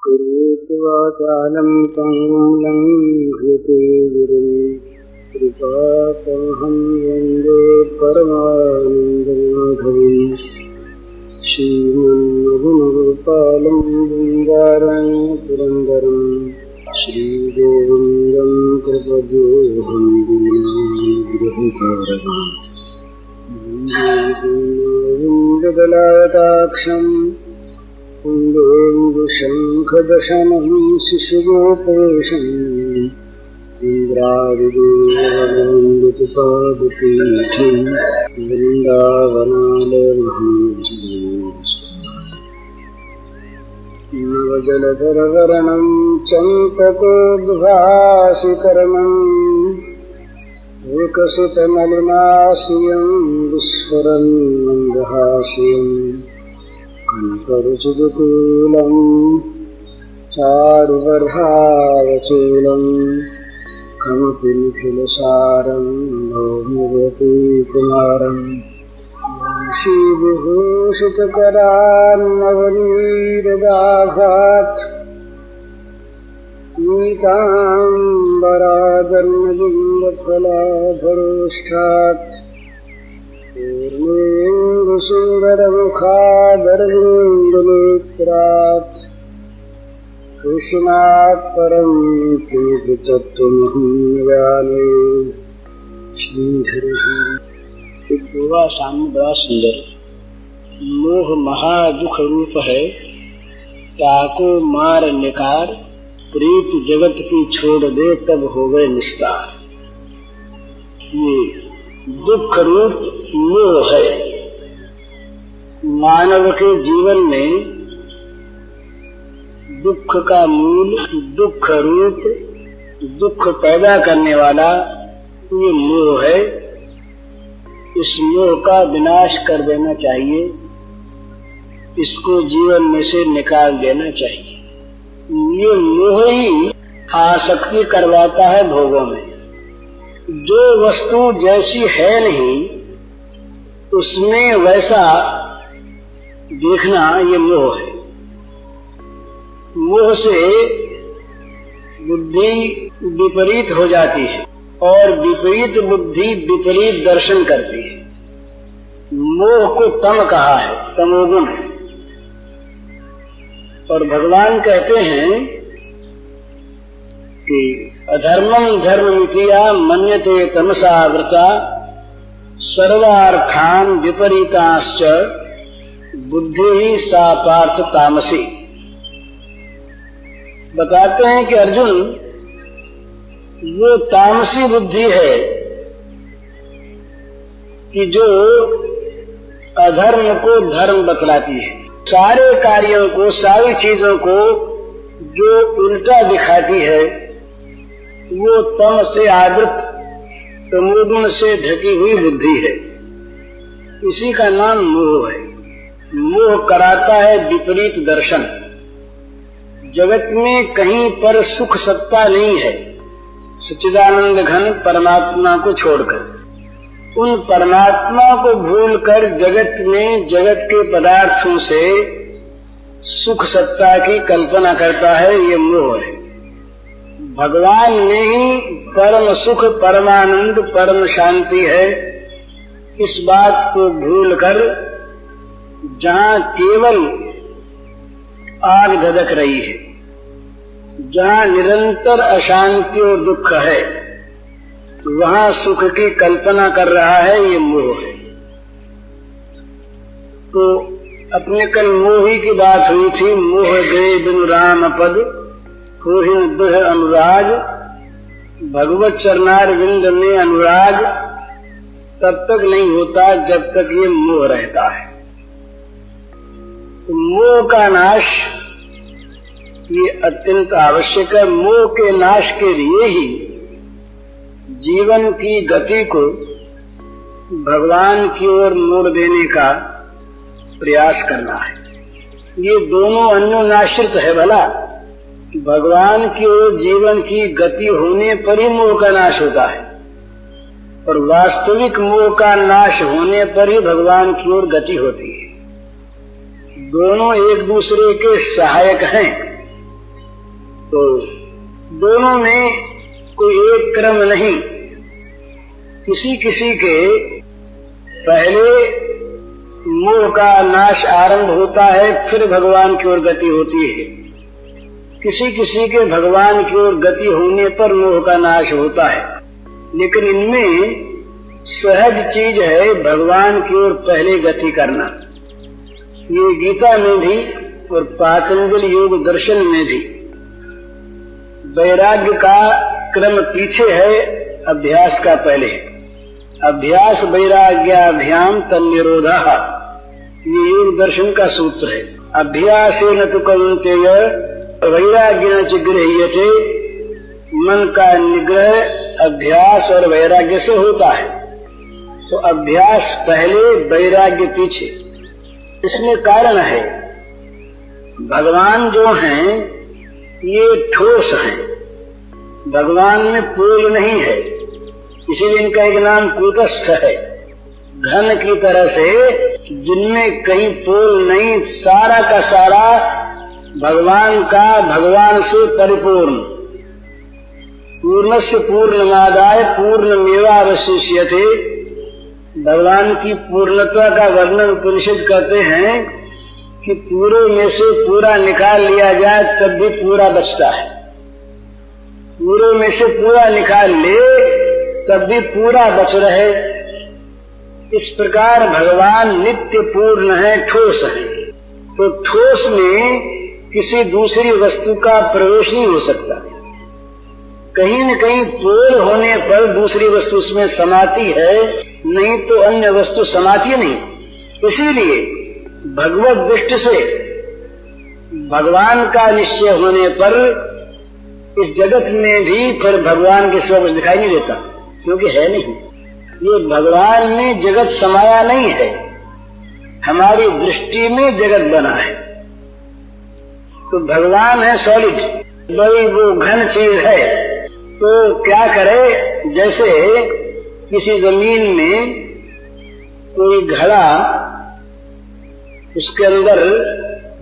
करोत्वाचालं पङ्गुं लङ्घयते गिरिं कृपातमहं वन्दे परमानन्दमाधवं श्रीमन्मधुमगोपालं वृन्दारण्यपुरन्दरं श्रीगोविन्दं कृपयोऽहं दीनानिग्रहकारकम् वन्दे कुन्दोन्दुशङ्खदशनं शिशुगोपेशम् इन्द्रादिदेवनन्दितपादपीठं वृन्दावनालयमहं नवजलधरवर्णं चम्पकोद्भासिकर्णम् विकसितमलिनाशियं विस्फुरन् मन्दहास्यम् कनकरुचिदुकूलं चारुवर्हावचूलं कमपि निखिलसारं भौमवतीकुमारम् वंशीविभूषितकरान्नवनीरदाघात् नीताम्बरादर्णबिम्बफलाभरोष्ठात् पूर्णेन्दुसुन्दरमुखादरविन्दनेत्रात् कृष्णात् परं किमपि तत्त्वमहं जाने। श्रीहरिः गोवा सामने बड़ा सुंदर मोह महादुख रूप है, ताको मार निकार प्रीत जगत की छोड़ दे तब हो गए निस्तार। ये दुख रूप मोह है। मानव के जीवन में दुख का मूल, दुख रूप, दुख पैदा करने वाला ये मोह है। इस मोह का विनाश कर देना चाहिए, इसको जीवन में से निकाल देना चाहिए। ये मोह ही आसक्ति करवाता है भोगों में। जो वस्तु जैसी है नहीं उसमें वैसा देखना ये मोह है। मोह से बुद्धि विपरीत हो जाती है और विपरीत बुद्धि विपरीत दर्शन करती है। मोह को तम कहा है, तमोगुण। और भगवान कहते हैं कि अधर्मं धर्ममितिया मन्यते तमसा वृता सर्वार्थान विपरीताश्च बुद्धि ही सा पार्थ तामसी। बताते हैं कि अर्जुन, वो तामसी बुद्धि है कि जो अधर्म को धर्म बतलाती है, सारे कार्यों को, सारी चीजों को जो उल्टा दिखाती है, वो तम से आवृत, तमोगुण से ढकी हुई बुद्धि है। इसी का नाम मोह है। मोह कराता है विपरीत दर्शन। जगत में कहीं पर सुख सत्ता नहीं है सच्चिदानंद घन परमात्मा को छोड़कर। उन परमात्मा को भूलकर जगत में जगत के पदार्थों से सुख सत्ता की कल्पना करता है, ये मोह है। भगवान ने ही परम सुख, परमानंद, परम शांति है, इस बात को भूलकर जहाँ केवल आग धधक रही है, जहाँ निरंतर अशांति और दुख है, वहाँ सुख की कल्पना कर रहा है, ये मोह है। तो अपने कल मोही की बात हुई थी। मोह दे बिनु राम पद होहि दुह अनुराग, भगवत चरणार विंद में अनुराग तब तक नहीं होता जब तक ये मोह रहता है। तो मोह का नाश ये अत्यंत आवश्यक है। मोह के नाश के लिए ही जीवन की गति को भगवान की ओर मोड़ देने का प्रयास करना है। ये दोनों अन्योन्याश्रित है। भला भगवान की ओर जीवन की गति होने पर ही मोह का नाश होता है, और वास्तविक मोह का नाश होने पर ही भगवान की ओर गति होती है। दोनों एक दूसरे के सहायक हैं। तो दोनों में कोई एक क्रम नहीं। किसी किसी के पहले मोह का नाश आरंभ होता है, फिर भगवान की ओर गति होती है। किसी किसी के भगवान की ओर गति होने पर मोह का नाश होता है। लेकिन इनमें सहज चीज है भगवान की ओर पहले गति करना। ये गीता में भी और पातंजलि योग दर्शन में भी वैराग्य का क्रम पीछे है, अभ्यास का पहले। अभ्यास वैराग्याभ्याम तन्निरोधः, ये योग दर्शन का सूत्र है। अभ्यासेन तु कौन्तेय वैराग्येन च गृह्यते, मन का निग्रह अभ्यास और वैराग्य से होता है। तो अभ्यास पहले, वैराग्य पीछे। इसमें कारण है, भगवान जो हैं ये ठोस हैं, भगवान में पोल नहीं है, इसीलिए इनका एक नाम कूटस्थ है। घन की तरह से जिनमें कहीं पोल नहीं, सारा का सारा भगवान का, भगवान से परिपूर्ण। पूर्णस्य पूर्णमादाय पूर्णमेवावशिष्यते, भगवान की पूर्णता का वर्णन उपनिषद करते हैं कि पूरे में से पूरा निकाल लिया जाए तब भी पूरा बचता है। पूरे में से पूरा निकाल ले तब भी पूरा बच रहे। इस प्रकार भगवान नित्य पूर्ण है, ठोस है। तो ठोस में किसी दूसरी वस्तु का प्रवेश नहीं हो सकता। कहीं न कहीं पोल होने पर दूसरी वस्तु उसमें समाती है, नहीं तो अन्य वस्तु समाती नहीं। इसीलिए भगवत दृष्टि से भगवान का निश्चय होने पर इस जगत में भी फिर भगवान के सिवा कुछ दिखाई नहीं देता, क्योंकि है नहीं। ये भगवान में जगत समाया नहीं है, हमारी दृष्टि में जगत बना है। तो भगवान है सॉलिड, बड़ी वो घन चीज है। तो क्या करे, जैसे किसी जमीन में कोई घड़ा उसके अंदर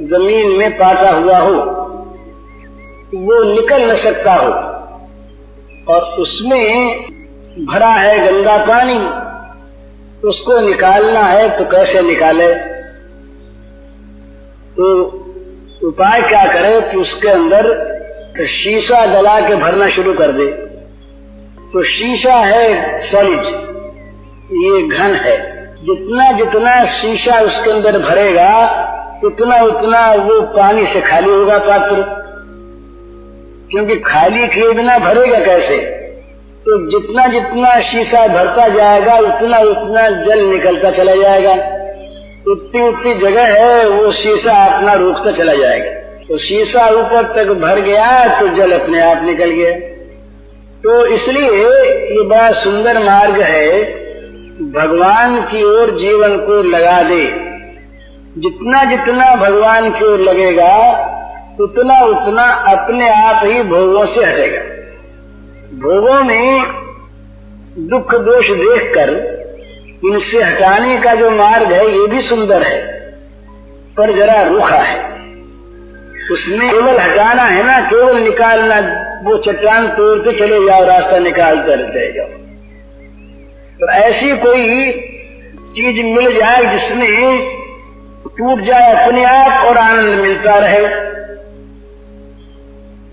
जमीन में पाटा हुआ हो, वो निकल न सकता हो, और उसमें भरा है गंदा पानी, उसको निकालना है तो कैसे निकाले? तो उपाय क्या करे कि उसके अंदर शीशा जला के भरना शुरू कर दे। तो शीशा है सॉलिड, ये घन है। जितना जितना शीशा उसके अंदर भरेगा उतना उतना वो पानी से खाली होगा पात्र, क्योंकि खाली किए बिना भरेगा कैसे? तो जितना जितना शीशा भरता जाएगा उतना उतना जल निकलता चला जाएगा। उतनी उतनी जगह है वो शीशा अपना रोकता चला जाएगा। तो शीशा ऊपर तक भर गया तो जल अपने आप निकल गया। तो इसलिए ये बड़ा सुंदर मार्ग है, भगवान की ओर जीवन को लगा दे। जितना जितना भगवान की ओर लगेगा उतना उतना अपने आप ही भोगों से हटेगा। भोगों में दुख दोष देखकर इनसे हटाने का जो मार्ग है ये भी सुंदर है, पर जरा रूखा है। उसमें केवल हटाना है ना, केवल निकालना, वो चट्टान तोड़ते चले जाओ, रास्ता निकालते रहते जाओ। तो ऐसी कोई चीज मिल जाए जिसमें टूट जाए अपने आप और आनंद मिलता रहे।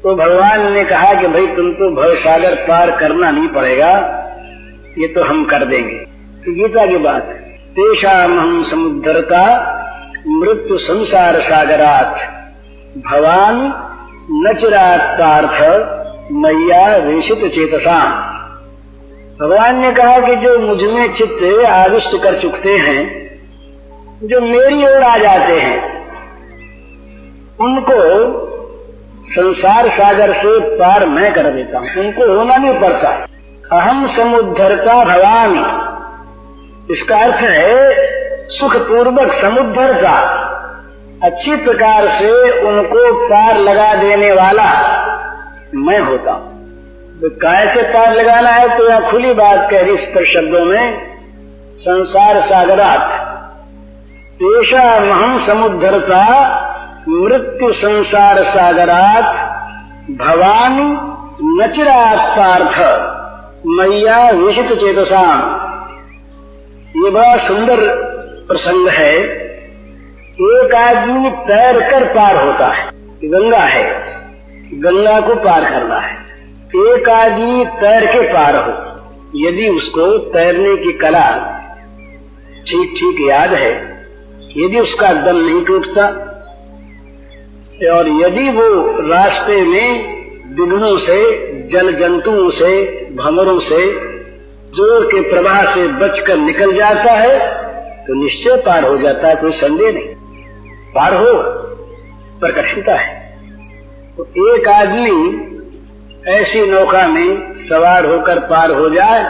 तो भगवान ने कहा कि भाई तुमको भव सागर पार करना नहीं पड़ेगा, ये तो हम कर देंगे। तो गीता की बात है, तेषाम हम समुद्धरता मृत्यु संसार सागरात भवान नचिरात पार्थ मैया वेशित चेतसा। भगवान ने कहा कि जो मुझमें चित्त आविष्ट कर चुकते हैं, जो मेरी ओर आ जाते हैं, उनको संसार सागर से पार मैं कर देता हूं, उनको होना नहीं पड़ता। अहम समुद्धरता भवामी, इसका अर्थ है सुखपूर्वक समुद्धरता, अच्छी प्रकार से उनको पार लगा देने वाला मैं होता हूं। तो कैसे पार लगाना है तो यह खुली बात कह रही स्पष्ट शब्दों में, संसार सागरात तेषामहं समुद्धरता मृत्यु संसार सागरात भवानी नचिरात् पार्थ मैया विशित चेतसाम। ये बड़ा सुंदर प्रसंग है। एक आदमी तैर कर पार होता है, गंगा है, गंगा को पार करना है। एक आदमी तैर के पार हो, यदि उसको तैरने की कला ठीक ठीक याद है, यदि उसका दम नहीं टूटता और यदि वो रास्ते में विघ्नों से, जल जंतुओं से, भंवरों से, जोर के प्रवाह से बचकर निकल जाता है तो निश्चय पार हो जाता है, कोई संदेह नहीं। पार हो पर कठिनता है। तो एक आदमी ऐसी नौका में सवार होकर पार हो जाए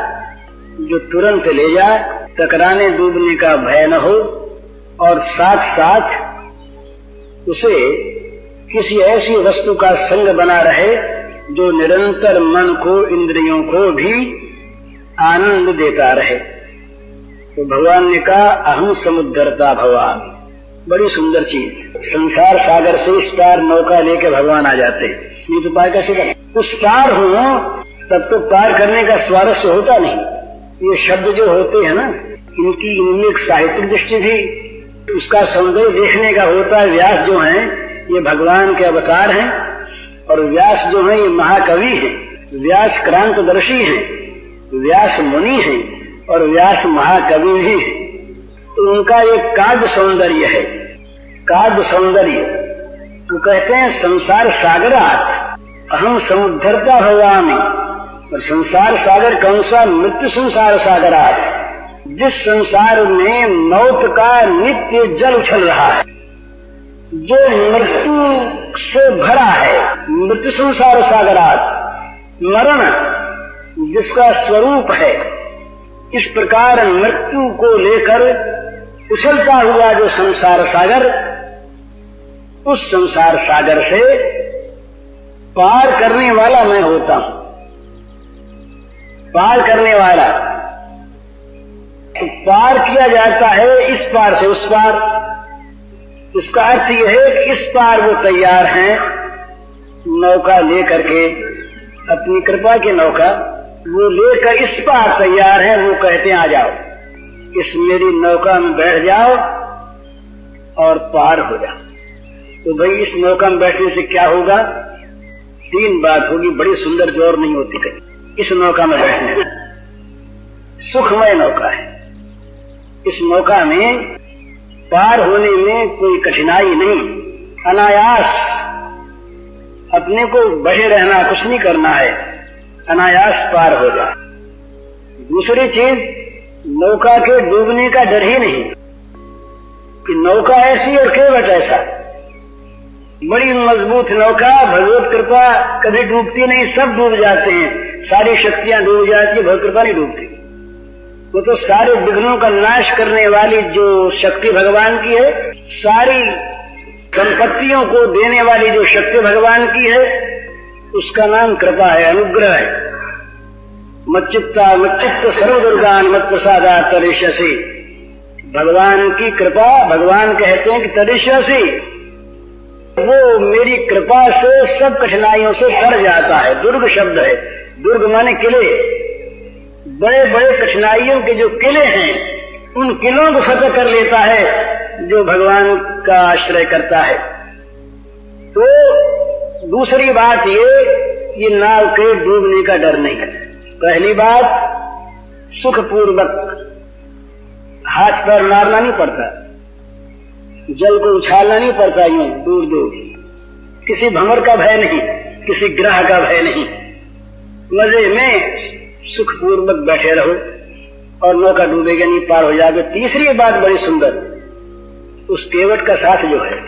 जो तुरंत ले जाए, टकराने डूबने का भय न हो, और साथ साथ उसे किसी ऐसी वस्तु का संग बना रहे जो निरंतर मन को, इंद्रियों को भी आनंद देता रहे। तो भगवान ने कहा अहम समुद्धरता भवान, बड़ी सुंदर चीज। संसार सागर से इस पार नौका लेके भगवान आ जाते, नहीं तो पार कैसे करें? उस पार हो तब तो पार करने का स्वारस्य होता नहीं। ये शब्द जो होते हैं ना, इनमें एक साहित्यिक दृष्टि भी, उसका सौंदर्य देखने का होता है। व्यास जो हैं ये भगवान के अवतार हैं, और व्यास जो हैं ये महाकवि हैं, व्यास क्रांतदर्शी हैं, व्यास मुनि हैं और व्यास महाकवि भी हैं। तो उनका एक काव्य सौंदर्य है, काव्य सौंदर्य। तो कहते हैं संसार सागरात अहम समुद्धरता भवामी। और संसार सागर कौन सा? मृत्यु संसार सागरात, जिस संसार में मौत का नित्य जल उछल रहा है, जो मृत्यु से भरा है, मृत्यु संसार सागरात, मरण जिसका स्वरूप है। इस प्रकार मृत्यु को लेकर उछलता हुआ जो संसार सागर, उस संसार सागर से पार करने वाला मैं होता हूं। पार करने वाला तो पार किया जाता है इस पार से उस पार। इसका अर्थ यह है कि इस पार वो तैयार हैं नौका लेकर के, अपनी कृपा की नौका वो लेकर इस पार तैयार है। वो कहते हैं आ जाओ, इस मेरी नौका में बैठ जाओ और पार हो जाओ। तो भाई इस नौका में बैठने से क्या होगा? तीन बात होगी, बड़ी सुंदर, जोर नहीं होती कहीं। इस नौका में बैठने सुखमय नौका है। इस नौका में पार होने में कोई कठिनाई नहीं, अनायास, अपने को बहे रहना, कुछ नहीं करना है, अनायास पार हो जाए। दूसरी चीज, नौका के डूबने का डर ही नहीं कि नौका ऐसी और केवट ऐसा। बड़ी मजबूत नौका, भगवत कृपा कभी डूबती नहीं, सब डूब जाते हैं, सारी शक्तियां डूब जाती है, भगवत कृपा नहीं डूबती। वो तो सारे विघ्नों का नाश करने वाली जो शक्ति भगवान की है, सारी संपत्तियों को देने वाली जो शक्ति भगवान की है, उसका नाम कृपा है, अनुग्रह है। मच्चित्ता मच्चित्त सर्वदुर्गान मत प्रसादा तरिष्यसि। भगवान की कृपा, भगवान कहते हैं कि तरिष्यसि, वो मेरी कृपा से सब कठिनाइयों से तर जाता है। दुर्ग शब्द है, दुर्ग माने किले, बड़े बड़े कठिनाइयों के जो किले हैं, उन किलों को फतह कर लेता है जो भगवान का आश्रय करता है। तो दूसरी बात ये नाव के डूबने का डर नहीं है। पहली बात, सुखपूर्वक हाथ पैर मारना नहीं पड़ता, जल को उछालना नहीं पड़ता यूं दूर दूर, किसी भंवर का भय नहीं, किसी ग्रह का भय नहीं, मजे में सुखपूर्वक बैठे रहो और नौका डूबेगा नहीं, पार हो जाओगे। तीसरी बात बड़ी सुंदर, उस केवट का साथ जो है,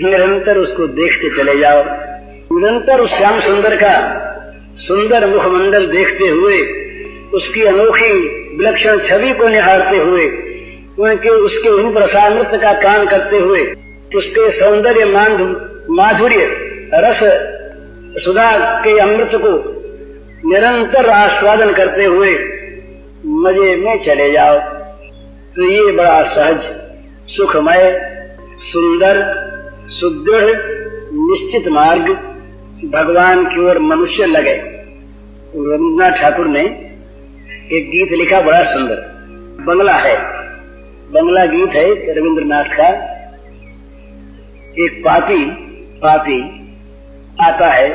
निरंतर उसको देखते चले जाओ, निरंतर उस श्याम सुंदर का सुंदर मुखमंडल देखते हुए, उसकी अनोखी विलक्षण छवि को निहारते हुए, उनके उसके उन प्रसामृत का पान करते हुए, उसके सौंदर्य माधुर्य रस सुधा के अमृत को निरंतर आस्वादन करते हुए मजे में चले जाओ। तो ये बड़ा सहज, सुखमय, सुंदर, सुदृढ़, निश्चित मार्ग भगवान की ओर मनुष्य लगे। रविन्द्रनाथ ठाकुर ने एक गीत लिखा बड़ा सुंदर, बंगला है, बंगला गीत है रविन्द्रनाथ का। एक पापी आता है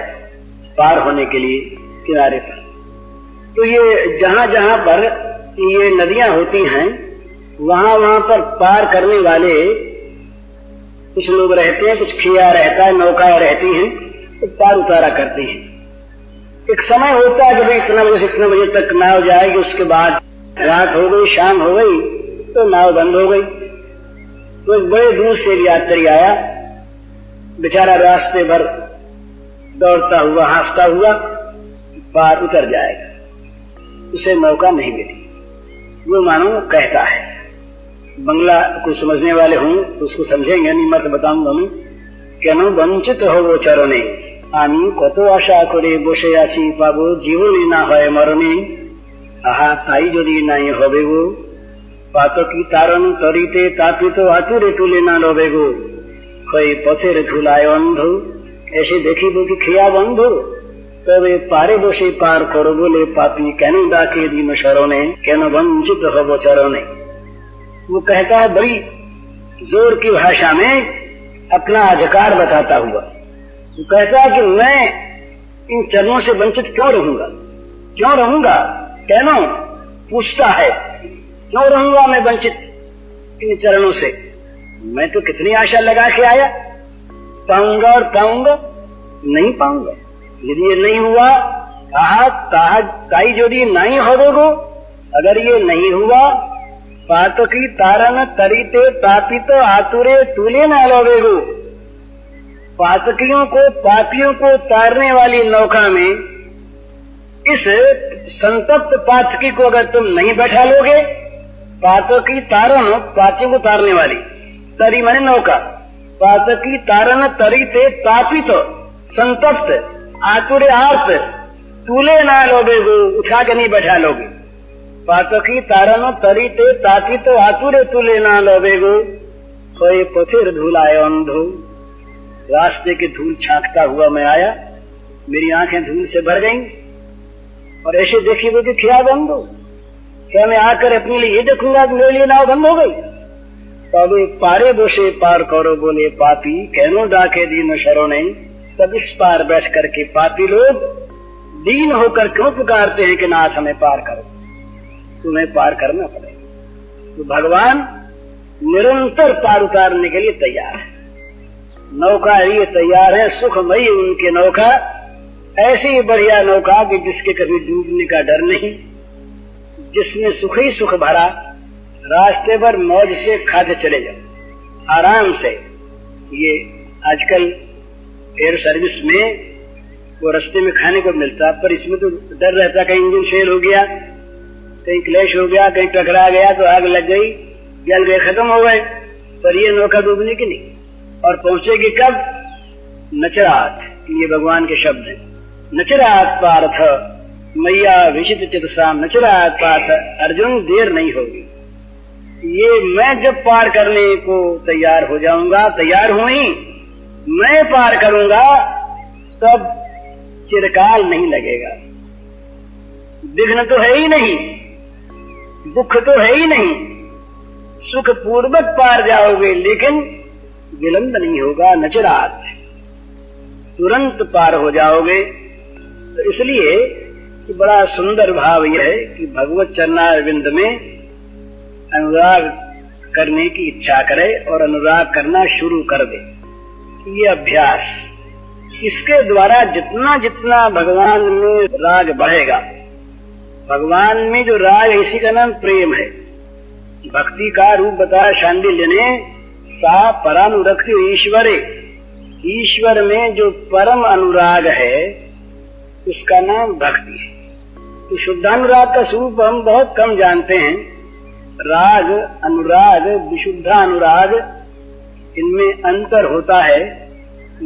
पार होने के लिए किनारे पर। तो ये जहां जहां पर ये नदियां होती हैं वहां पर पार करने वाले कुछ लोग रहते हैं, कुछ खिया रहता है, नौकाएं रहती हैं, तो पार उतारा करती हैं। एक समय होता है कि भाई इतना बजे से इतने बजे तक नाव जाएगी, उसके बाद रात हो गई, शाम हो गई तो नाव बंद हो गई। तो बड़े दूर से यात्री आया, बेचारा रास्ते भर दौड़ता हुआ हाँफता हुआ पार उतर जाएगा, उसे मौका नहीं मिली। वो मानो कहता है, बंगला को समझने वाले हों तो उसको समझेंगे, नहीं मैं तो बताऊंगा मैं। কেন বঞ্চিত হব চরণে আমি কত আশা করে বসে আছি পাবো জীবনে না হয় মরণে আহা তাই যদি নাই হবে গো পাতকি তারণ তরিতে তাপিত আতুরে তুলে না রবে গো হয়ে পথের ধুলায় অন্ধ এসে দেখিব কি খেয়া বন্ধ তবে পারে বসে পার করো বলে পাপী কেন ডাকে দিন শরণে কেন বঞ্চিত হব চরণে। वो कहता है बड़ी जोर की भाषा में अपना अधिकार बताता हुआ, वो कहता है कि मैं इन चरणों से वंचित क्यों रहूंगा, कहना पूछता है क्यों रहूंगा मैं वंचित इन चरणों से। मैं तो कितनी आशा लगा के आया, पाऊंगा और पाऊंगा, नहीं पाऊंगा। यदि ये नहीं हुआ ताई यदि नहीं होगो, अगर ये नहीं हुआ पातकी तारन तरीते तापित आतुरे तुले न लोवेगो। पातकियों को पापियों को तारने वाली नौका में इस संतप्त पातकी को अगर तुम नहीं बैठा लोगे, पातकी तारन पापियों को तारने वाली, तरी माने नौका, पातकी तारन तरीते तापित संतप्त आतुरे आर्त तुले न लोवेगो, उठा के नहीं बैठा लोगे। पातकी तारन तरीते तापित आतुरे तुले ना लोवेगो खोए पथिर धूलाए अंधो। रास्ते के धूल छांकता हुआ मैं आया, मेरी आंखें धूल से भर गईं और ऐसे देखी वो कि क्या बंद हो, क्या मैं आकर अपने लिए ये देखूंगा कि मेरे लिए नाव बंद हो गई। तब पारे बोसे पार करो बोले पापी कहनो डाके दीन शरोने। तब इस पार बैठ करके पापी लोग दीन होकर क्यों पुकारते हैं कि नाथ हमें पार करो, तुम्हें पार करना पड़ेगा। तो भगवान निरंतर पार उतारने के लिए तैयार है, नौका लिए तैयार है, सुखमयी उनकी नौका, ऐसी बढ़िया नौका कि जिसके कभी डूबने का डर नहीं, जिसमें सुख ही सुख भरा, रास्ते भर मौज से खाते चले जाओ आराम से। ये आजकल एयर सर्विस में वो रास्ते में खाने को मिलता, पर इसमें तो डर रहता कहीं इंजन फेल हो गया, कहीं क्लेश हो गया, कहीं टकरा गया तो आग लग गई, जल गए, खत्म हो गए। पर ये नौका डूबने की नहीं, और पहुंचेगी कब? नचरात, ये भगवान के शब्द हैं। नचरात पार्थ मैया विचित चितसा नचरात पार्थ, अर्जुन देर नहीं होगी। ये मैं जब पार करने को तैयार हो जाऊंगा, तैयार हुई, मैं पार करूंगा, तब चिरकाल नहीं लगेगा, विघ्न तो है ही नहीं, दुख तो है ही नहीं, सुख पूर्वक पार जाओगे, लेकिन विलंब नहीं होगा, नचरात तुरंत पार हो जाओगे। तो इसलिए कि बड़ा सुंदर भाव यह है कि भगवत चरणारविंद में अनुराग करने की इच्छा करे और अनुराग करना शुरू कर दे। ये अभ्यास, इसके द्वारा जितना जितना भगवान में राग बढ़ेगा, भगवान में जो राग है इसी का नाम प्रेम है। भक्ति का रूप बताया शांडिल्य ने, सा परानुरक्ति ईश्वरे, ईश्वर में जो परम अनुराग है उसका नाम भक्ति है। तो शुद्धानुराग का स्वरूप हम बहुत कम जानते हैं। राग, अनुराग, विशुद्धानुराग, इनमें अंतर होता है।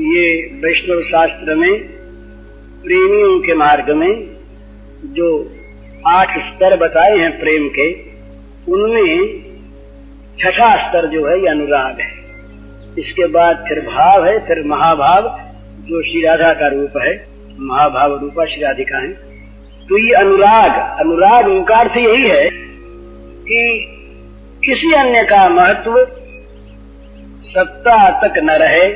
ये वैष्णव शास्त्र में प्रेमियों के मार्ग में जो 8 स्तर बताए हैं प्रेम के, उनमें छठा स्तर जो है ये अनुराग है। इसके बाद फिर भाव है, फिर महाभाव, जो श्री राधा का रूप है, महाभाव रूपा श्री राधिका है। तो ये अनुराग उनका अर्थ यही है कि किसी अन्य का महत्व सत्ता तक न रहे,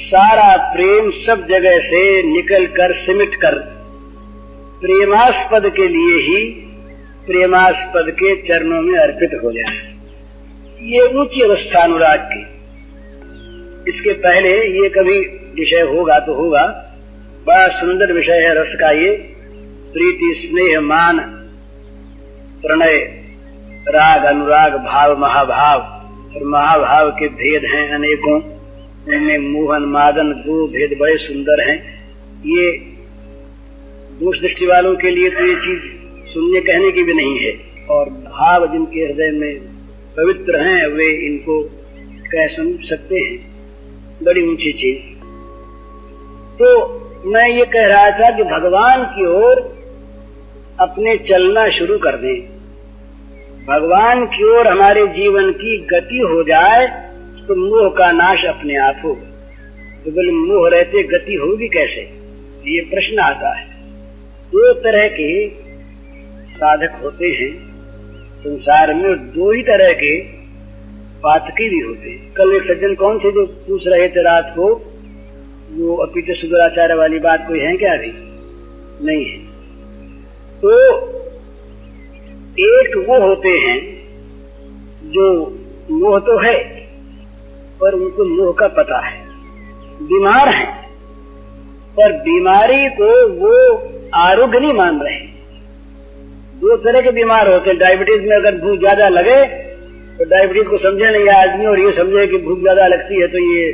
सारा प्रेम सब जगह से निकल कर सिमट कर प्रेमास्पद के लिए ही प्रेमास्पद के चरणों में अर्पित हो जाए। ये ऊंची अवस्था अनुराग की। इसके पहले ये कभी विषय होगा तो होगा, बड़ा सुंदर विषय है रस का ये। प्रीति स्नेह मान प्रणय राग अनुराग भाव महाभाव, और महाभाव के भेद हैं अनेकों, इनमें मोहन मादन दो भेद बड़े सुंदर हैं। ये दूर दृष्टि वालों के लिए तो ये चीज सुनने कहने की भी नहीं है, और भाव जिनके हृदय में पवित्र हैं वे इनको कह सुन सकते हैं, बड़ी ऊंची चीज। तो मैं ये कह रहा था कि भगवान की ओर अपने चलना शुरू कर दें, भगवान की ओर हमारे जीवन की गति हो जाए तो मोह का नाश अपने आप हो। तो बोले मोह रहते गति होगी कैसे, ये प्रश्न आता है। दो तरह के साधक होते हैं संसार में, दो ही तरह के पातकी भी होते हैं। कल एक सज्जन कौन थे जो पूछ रहे थे रात को, वो अपीत सुदराचार्य वाली बात कोई है क्या? अभी नहीं है। तो एक वो होते हैं जो मोह तो है पर उनको मोह का पता है, बीमार हैं पर बीमारी को वो आरोग्य नहीं मान रहे। दो तरह के बीमार होते हैं। डायबिटीज में अगर भूख ज्यादा लगे तो डायबिटीज को समझे नहीं आदमी, और ये समझे कि भूख ज्यादा लगती है तो ये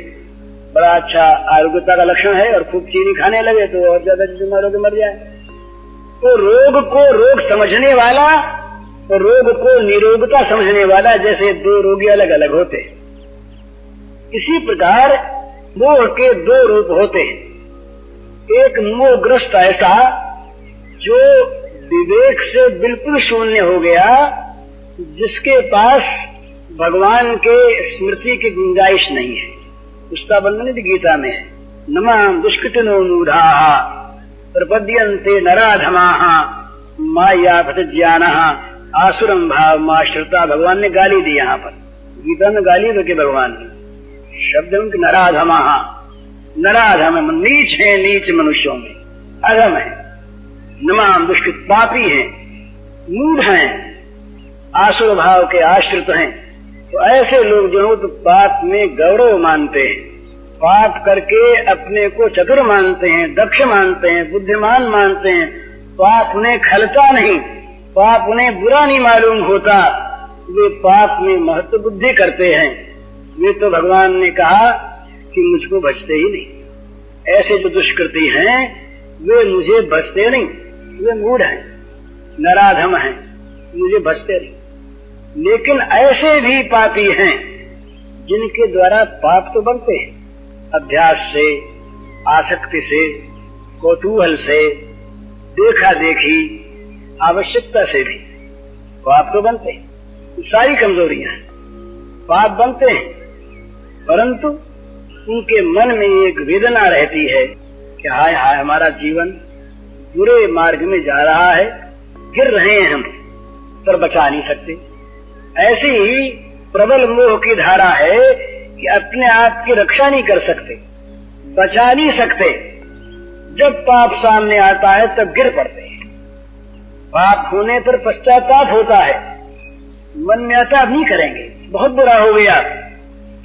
बड़ा अच्छा आरोग्यता का लक्षण है, और खूब चीनी खाने लगे तो और ज्यादा बीमार होकर मर जाए। तो रोग को रोग समझने वाला और रोग को निरोगता समझने वाला, जैसे दो रोगी अलग अलग होते हैं, इसी प्रकार मोह के दो रूप होते हैं। एक मोहग्रस्त ऐसा जो विवेक से बिल्कुल शून्य हो गया, जिसके पास भगवान के स्मृति की गुंजाइश नहीं है। उसका वर्णन गीता में है, नमाम दुष्कृतिनो मूढ़ाः प्रपद्यन्ते नराधमाः माया भटज्ञानः आसुरम भाव माश्रिता। भगवान ने गाली दी, यहाँ पर गीता में गाली दो के भगवान ने शब्द उनके नराधमाः, नराधम नीच है, नीच मनुष्यों में अधम है। नमाम दुष्कृत पापी है, मूढ़ हैं, आसुर भाव के आश्रित हैं। तो ऐसे लोग जो तो पाप में गौरव मानते हैं, पाप करके अपने को चतुर मानते हैं, दक्ष मानते हैं, बुद्धिमान मानते हैं। पाप उन्हें खलता नहीं, पाप उन्हें बुरा नहीं मालूम होता, वे पाप में महत्व बुद्धि करते हैं। वे तो भगवान ने कहा कि मुझको बचते ही नहीं। ऐसे जो दुष्कृति हैं वे मुझे बचते नहीं, वे मूढ़ हैं, नराधम हैं, मुझे बचते नहीं। लेकिन ऐसे भी पापी हैं जिनके द्वारा पाप तो बनते हैं, अभ्यास से, आसक्ति से, कौतूहल से, देखा देखी, आवश्यकता से भी पाप तो बनते हैं। सारी कमजोरियां हैं, पाप बनते हैं, परंतु उनके मन में एक वेदना रहती है कि हाय हाय हमारा जीवन बुरे मार्ग में जा रहा है, गिर रहे हैं हम, पर बचा नहीं सकते। ऐसी ही प्रबल मोह की धारा है कि अपने आप की रक्षा नहीं कर सकते, बचा नहीं सकते। जब पाप सामने आता है तब गिर पड़ते हैं। पाप होने पर पश्चाताप होता है, मन में आता अब नहीं करेंगे, बहुत बुरा हो गया,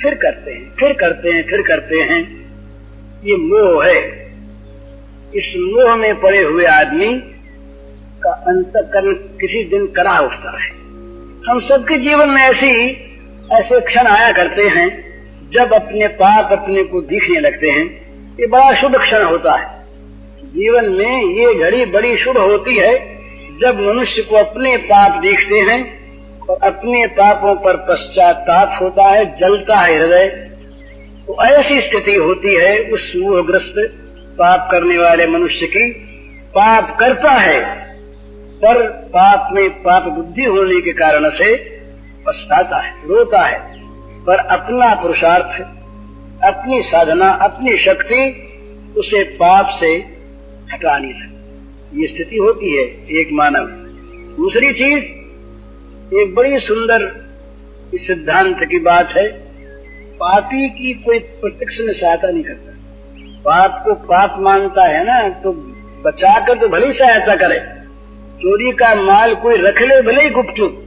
फिर करते हैं, फिर करते हैं, फिर करते हैं। ये मोह है। इस मोह में पड़े हुए आदमी का अंतःकरण किसी दिन करा उठता है। हम सबके जीवन में ऐसे क्षण आया करते हैं जब अपने पाप अपने को दिखने लगते हैं। ये बड़ा शुभ क्षण होता है जीवन में। ये घड़ी बड़ी शुभ होती है जब मनुष्य को अपने पाप दिखते हैं और अपने पापों पर पश्चाताप होता है, जलता है हृदय। तो ऐसी स्थिति होती है उस मोहग्रस्त पाप करने वाले मनुष्य की। पाप करता है पर पाप में पाप बुद्धि होने के कारण से पछताता है, रोता है, पर अपना पुरुषार्थ, अपनी साधना, अपनी शक्ति उसे पाप से हटा नहीं सकती। ये स्थिति होती है एक मानव। दूसरी चीज, एक बड़ी सुंदर इस सिद्धांत की बात है, पापी की कोई प्रत्यक्ष में सहायता नहीं करता। पाप को पाप मानता है ना, तो बचाकर तो भले ही सहायता करे। चोरी का माल कोई रख ले भले ही गुपचुप,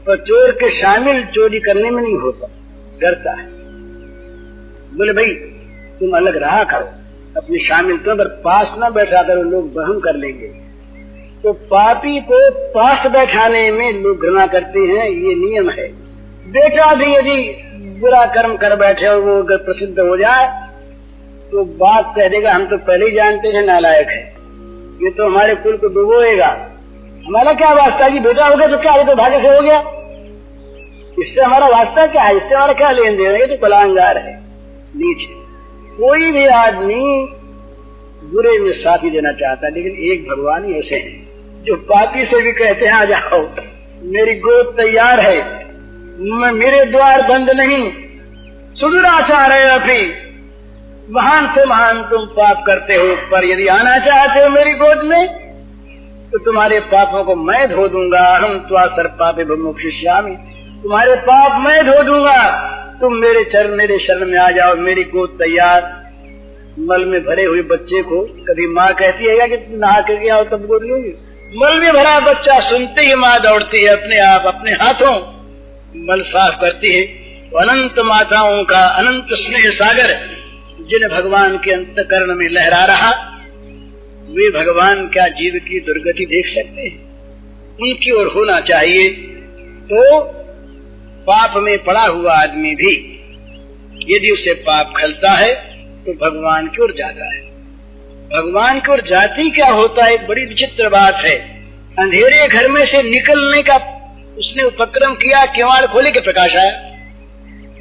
पर चोर के शामिल चोरी करने में नहीं होता, डरता है। बोले भाई तुम अलग रहा करो, अपने शामिल तो, पर पास न बैठा करो, लोग वहम कर लेंगे। तो पापी को पास बैठाने में लोग घृणा करते हैं, ये नियम है। बेटा भी यदि बुरा कर्म कर बैठे और वो अगर प्रसिद्ध हो जाए तो बात कह देगा हम तो पहले ही जानते थे नालायक है, ये तो हमारे कुल को डुबोएगा, हमारा क्या वास्ता जी, बेटा हो गया तो क्या, ये तो भाग्य से हो गया, इससे हमारा वास्ता क्या है, इससे हमारा क्या लेन देन है, ये तो कलांगार है, नीच है। कोई भी आदमी बुरे में साथ ही देना चाहता है, लेकिन एक भगवान ही ऐसे हैं जो पापी से भी कहते हैं आ जाओ, मेरी गोद तैयार है, मेरे द्वार बंद नहीं, सुदूर आचार है अभी, महान से महान तुम पाप करते हो, पर यदि आना चाहते हो मेरी गोद में तो तुम्हारे पापों को मैं धो दूंगा। हम त्वा सर्पापे विमुक्षिष्यामि, तुम्हारे पाप मैं धो दूंगा, तुम मेरे शरण में आ जाओ, मेरी गोद तैयार। मल में भरे हुए बच्चे को कभी माँ कहती है कि तुम नहा करके आओ तब गोद लूंगी? मल में भरा बच्चा सुनते ही माँ दौड़ती है, अपने आप अपने हाथों मल साफ करती है। अनंत माताओं का अनंत स्नेह सागर जिन भगवान के अंतकरण में लहरा रहा, वे भगवान क्या जीव की दुर्गति देख सकते हैं? उनकी ओर होना चाहिए। तो पाप में पड़ा हुआ आदमी भी यदि उसे पाप खलता है तो भगवान की ओर जाता है। भगवान की ओर जाती क्या होता है, एक बड़ी विचित्र बात है। अंधेरे घर में से निकलने का उसने उपक्रम किया, किवाड़ खोले के प्रकाश आया।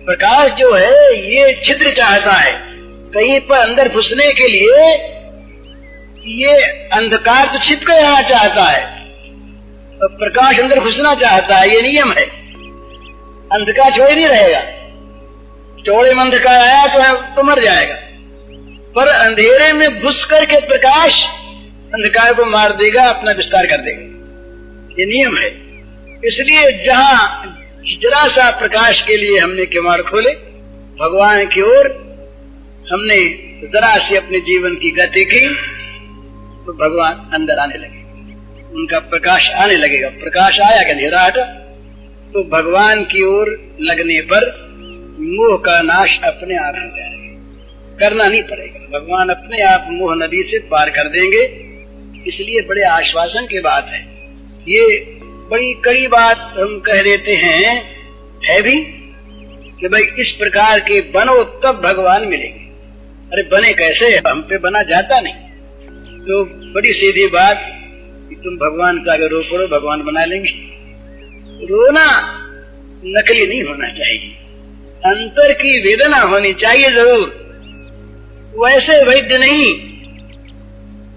प्रकाश जो है ये छिद्र चाहता है, कहीं पर अंदर घुसने के लिए ये अंधकार तो छिप कर आना चाहता है और प्रकाश अंदर घुसना चाहता है, ये नियम है। अंधकार छोड़ नहीं रहेगा, चौड़े में अंधकार आया तो मर जाएगा, पर अंधेरे में घुस करके प्रकाश अंधकार को मार देगा, अपना विस्तार कर देगा, ये नियम है। इसलिए जहां जरा सा प्रकाश के लिए हमने किवाड़ खोले, भगवान की ओर हमने जरा सी अपने जीवन की गति की, तो भगवान अंदर आने लगे, उनका प्रकाश आने लगेगा। प्रकाश आया कि अंधेरा हटा, तो भगवान की ओर लगने पर मोह का नाश अपने आप हो जाएगा, करना नहीं पड़ेगा, भगवान अपने आप मोह नदी से पार कर देंगे। इसलिए बड़े आश्वासन की बात है। ये बड़ी कड़ी बात हम कह देते हैं, है भी कि भाई इस प्रकार के बनो तब भगवान मिलेंगे। अरे बने कैसे, हम पे बना जाता नहीं। तो बड़ी सीधी बात कि तुम भगवान का अगर रो पड़ो भगवान बना लेंगे। रोना नकली नहीं होना चाहिए, अंतर की वेदना होनी चाहिए जरूर। वैसे वैद्य नहीं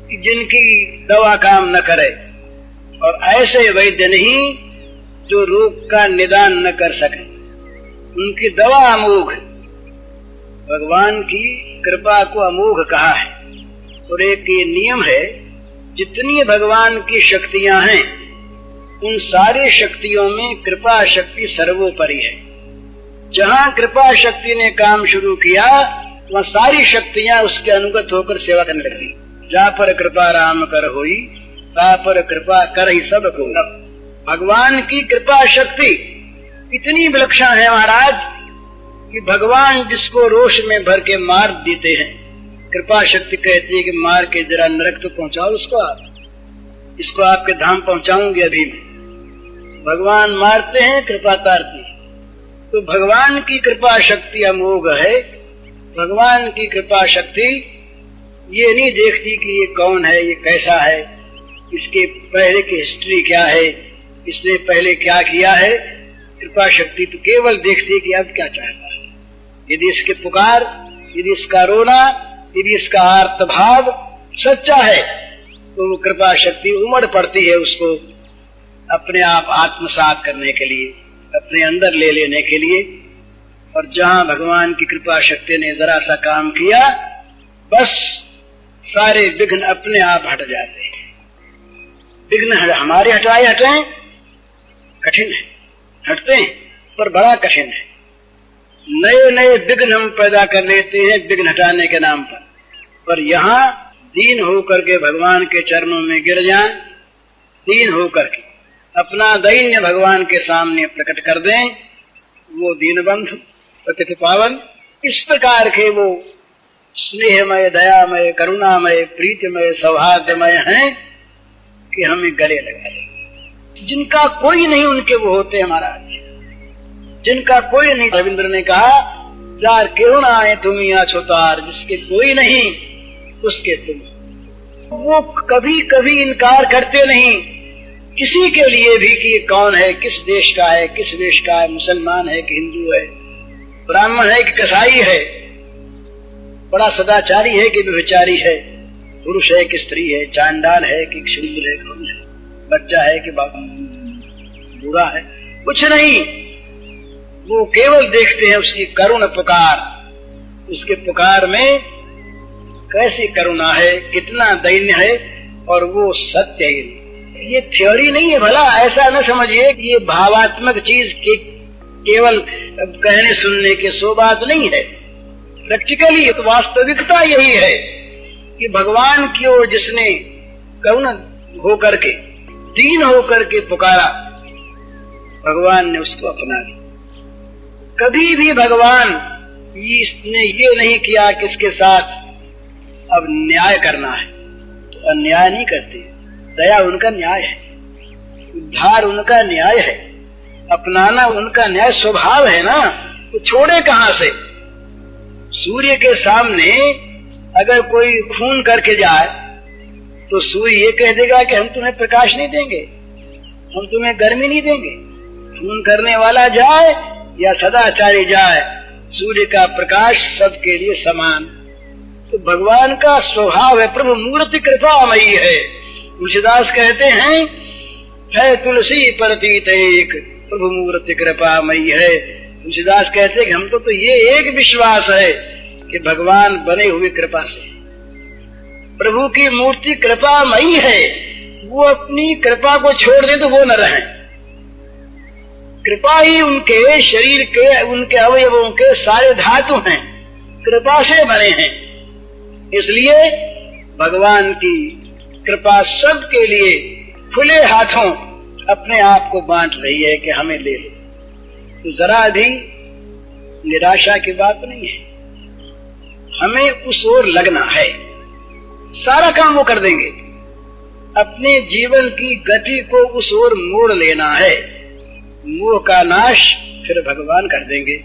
कि जिनकी दवा काम न करे, और ऐसे वैद्य नहीं जो रोग का निदान न कर सके, उनकी दवा अमोघ। भगवान की कृपा को अमोघ कहा है। और एक ये नियम है, जितनी भगवान की शक्तियां हैं उन सारी शक्तियों में कृपा शक्ति सर्वोपरि है। जहां कृपा शक्ति ने काम शुरू किया वहां सारी शक्तियां उसके अनुगत होकर सेवा करने लगी। जहां पर कृपा राम कर होई, ता पर कृपा कर ही सब को। भगवान की कृपा शक्ति इतनी विलक्षण है महाराज कि भगवान जिसको रोष में भर के मार देते हैं, कृपा शक्ति कहती है कि मार के जरा नरक तो पहुंचाओ उसको, आप इसको आपके धाम पहुंचाऊंगे अभी मैं। भगवान मारते हैं, कृपा तारती है। तो भगवान की कृपा शक्ति अमोघ है। भगवान की कृपा शक्ति ये नहीं देखती कि ये कौन है, ये कैसा है, इसके पहले की हिस्ट्री क्या है, इसने पहले क्या किया है। कृपा शक्ति तो केवल देखती है कि अब क्या चाहता है। यदि इसके पुकार, यदि इसका रोना, यदि इसका आर्तभाव सच्चा है तो वो कृपा शक्ति उमड़ पड़ती है उसको अपने आप आत्मसात करने के लिए, अपने अंदर ले लेने के लिए। और जहां भगवान की कृपा शक्ति ने जरा सा काम किया, बस सारे विघ्न अपने आप हट जाते हैं। विघ्न हमारे हटाए कठिन है, हटते हैं पर बड़ा कठिन है। नए नए विघ्न हम पैदा कर लेते हैं विघ्न हटाने के नाम पर यहाँ दीन होकर के भगवान के चरणों में गिर जाएं, दीन होकर के अपना दैन्य भगवान के सामने प्रकट कर दें, वो दीनबंधु पतित पावन इस प्रकार के वो स्नेहमय, दयामय, करुणामय, प्रीतिमय, सौहार्दमय हैं कि हमें गले लगा ले। जिनका कोई नहीं उनके वो होते हैं महाराज, जिनका कोई नहीं। रविंद्र ने कहा, जार क्यों ना आए तुम या छोतार, जिसके कोई नहीं उसके तुम। वो कभी कभी इनकार करते नहीं किसी के लिए भी कि कौन है, किस देश का है, किस वेश का है, मुसलमान है कि हिंदू है, ब्राह्मण है कि कसाई है, बड़ा सदाचारी है कि व्यभिचारी है, पुरुष है कि स्त्री है, चांडाल है कि शूद्र है, कौन है, बच्चा है कि बूढ़ा है, कुछ नहीं। वो केवल देखते हैं उसकी करुण पुकार, उसके पुकार में कैसी करुणा है, कितना दैन्य है, और वो सत्य है। ये थ्योरी नहीं है, भला ऐसा न समझिए कि ये भावात्मक चीज के केवल कहने सुनने के सो बात नहीं है। प्रैक्टिकली तो वास्तविकता यही है कि भगवान की ओर जिसने करुण होकर के, दीन होकर के पुकारा, भगवान ने उसको अपना लिया। कभी भी भगवान इसने ये नहीं किया कि इसके साथ अब न्याय करना है, तो अन्याय नहीं करते। दया उनका न्याय है, उद्धार उनका न्याय है, अपनाना उनका न्याय स्वभाव है ना, तो छोड़े कहां से। सूर्य के सामने अगर कोई खून करके जाए तो सूर्य ये कह देगा कि हम तुम्हें प्रकाश नहीं देंगे, हम तुम्हें गर्मी नहीं देंगे। खून करने वाला जाए या सदाचारी जाए, सूर्य का प्रकाश सबके लिए समान। तो भगवान का स्वभाव है, प्रभु मूर्ति कृपामयी है। तुलसीदास कहते हैं, है तुलसी प्रतीत एक, प्रभु मूर्ति कृपामयी है। तुलसीदास कहते हैं कि हमको तो ये एक विश्वास है कि भगवान बने हुए कृपा से, प्रभु की मूर्ति कृपामयी है। वो अपनी कृपा को छोड़ दे तो वो न रहे। कृपा ही उनके शरीर के, उनके अवयवों के सारे धातु हैं, कृपा से बने हैं। इसलिए भगवान की कृपा सबके लिए खुले हाथों अपने आप को बांट रही है कि हमें ले लो। तो जरा भी निराशा की बात नहीं है, हमें उस ओर लगना है, सारा काम वो कर देंगे। अपने जीवन की गति को उस ओर मोड़ लेना है। मोह का नाश फिर भगवान कर देंगे।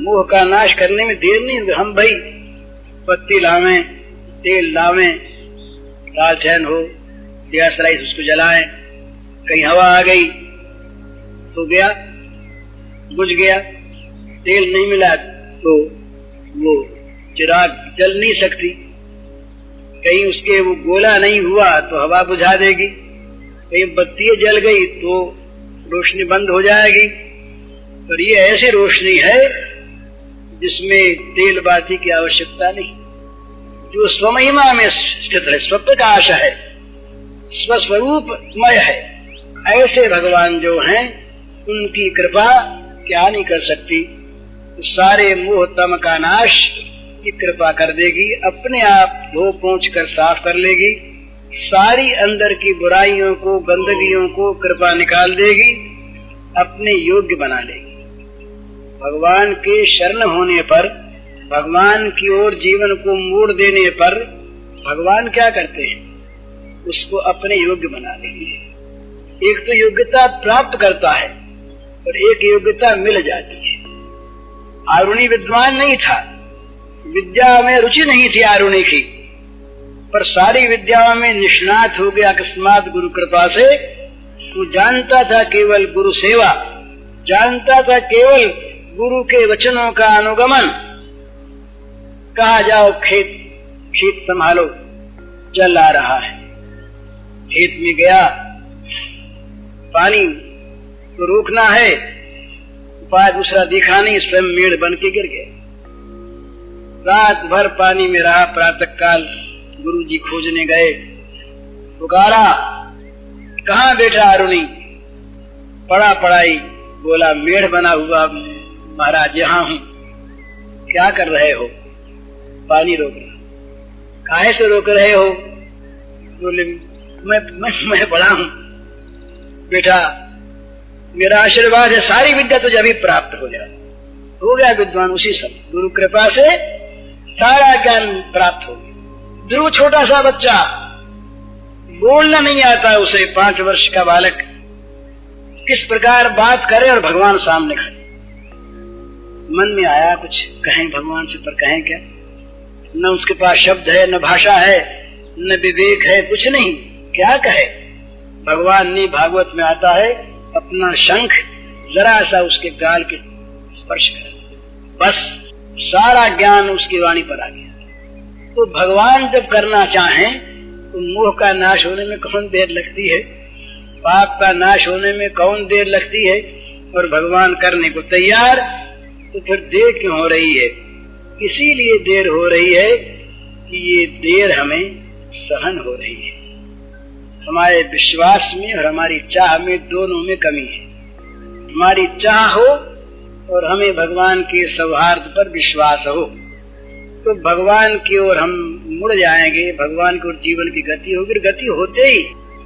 मोह का नाश करने में देर नहीं। हम भाई पत्ती लावें, तेल लावें, लालटेन हो, दिया सराइस उसको जलाएं, कहीं हवा आ गई तो गया, बुझ गया। तेल नहीं मिला तो वो चिराग जल नहीं सकती, कहीं उसके वो गोला नहीं हुआ तो हवा बुझा देगी, कहीं बत्ती जल गई तो रोशनी बंद हो जाएगी। पर ये ऐसी रोशनी है जिसमें तेल बाती की आवश्यकता नहीं, जो स्वमहिमा में स्थित है, स्वप्रकाश है, स्वस्वरूपमय है। ऐसे भगवान जो हैं उनकी कृपा क्या नहीं कर सकती। तो सारे मोह तम का नाश की कृपा कर देगी, अपने आप धो पोंछ कर साफ कर लेगी। सारी अंदर की बुराइयों को, गंदगियों को कृपा निकाल देगी, अपने योग्य बना लेगी। भगवान के शरण होने पर, भगवान की ओर जीवन को मोड़ देने पर भगवान क्या करते हैं, उसको अपने योग्य बना लेंगे। एक तो योग्यता प्राप्त करता है और एक योग्यता मिल जाती है। आरुणि विद्वान नहीं था, विद्या में रुचि नहीं थी आरुणि की, पर सारी विद्याओं में निष्णात हो गया अकस्मात गुरु कृपा से। वो जानता था केवल गुरु सेवा, जानता था केवल गुरु के वचनों का अनुगमन। कहा जाओ खेत संभालो, जल आ रहा है। खेत में गया, पानी तो रोकना है, उपाय दूसरा दिखा नहीं, स्वयं मेढ़ बन के गिर गए। रात भर पानी में रहा। प्रातः काल गुरुजी खोजने गए, पुकारा, कहाँ बेटा अरुणी? पड़ा पड़ाई, बोला मेढ़ बना हुआ महाराज यहाँ हूँ। क्या कर रहे हो? पानी रोक रहा। काहे से रोक रहे हो? बोले मैं बड़ा हूँ बेटा, मेरा आशीर्वाद है, सारी विद्या तुझे अभी प्राप्त हो जाए। हो गया विद्वान उसी समय, गुरु कृपा से सारा ज्ञान प्राप्त हो गया। ध्रुव छोटा सा बच्चा, बोलना नहीं आता उसे, 5 वर्ष का बालक किस प्रकार बात करे और भगवान सामने खड़े। मन में आया कुछ कहें भगवान से, पर कहें क्या? न उसके पास शब्द है, न भाषा है, न विवेक है, कुछ नहीं, क्या कहे? भगवान ने भागवत में आता है अपना शंख जरा सा उसके गाल के स्पर्श कर, बस सारा ज्ञान उसकी वाणी पर आ गया। तो भगवान जब करना चाहें तो मोह का नाश होने में कौन देर लगती है, पाप का नाश होने में कौन देर लगती है, और भगवान करने को तैयार, तो फिर देर क्यों हो रही है? इसीलिए देर हो रही है कि ये देर हमें सहन हो रही है। हमारे विश्वास में और हमारी चाह में, दोनों में कमी है। हमारी चाह हो और हमें भगवान के सौहार्द पर विश्वास हो, तो भगवान की ओर हम मुड़ जाएंगे, भगवान की ओर जीवन की गति होगी। गति होते ही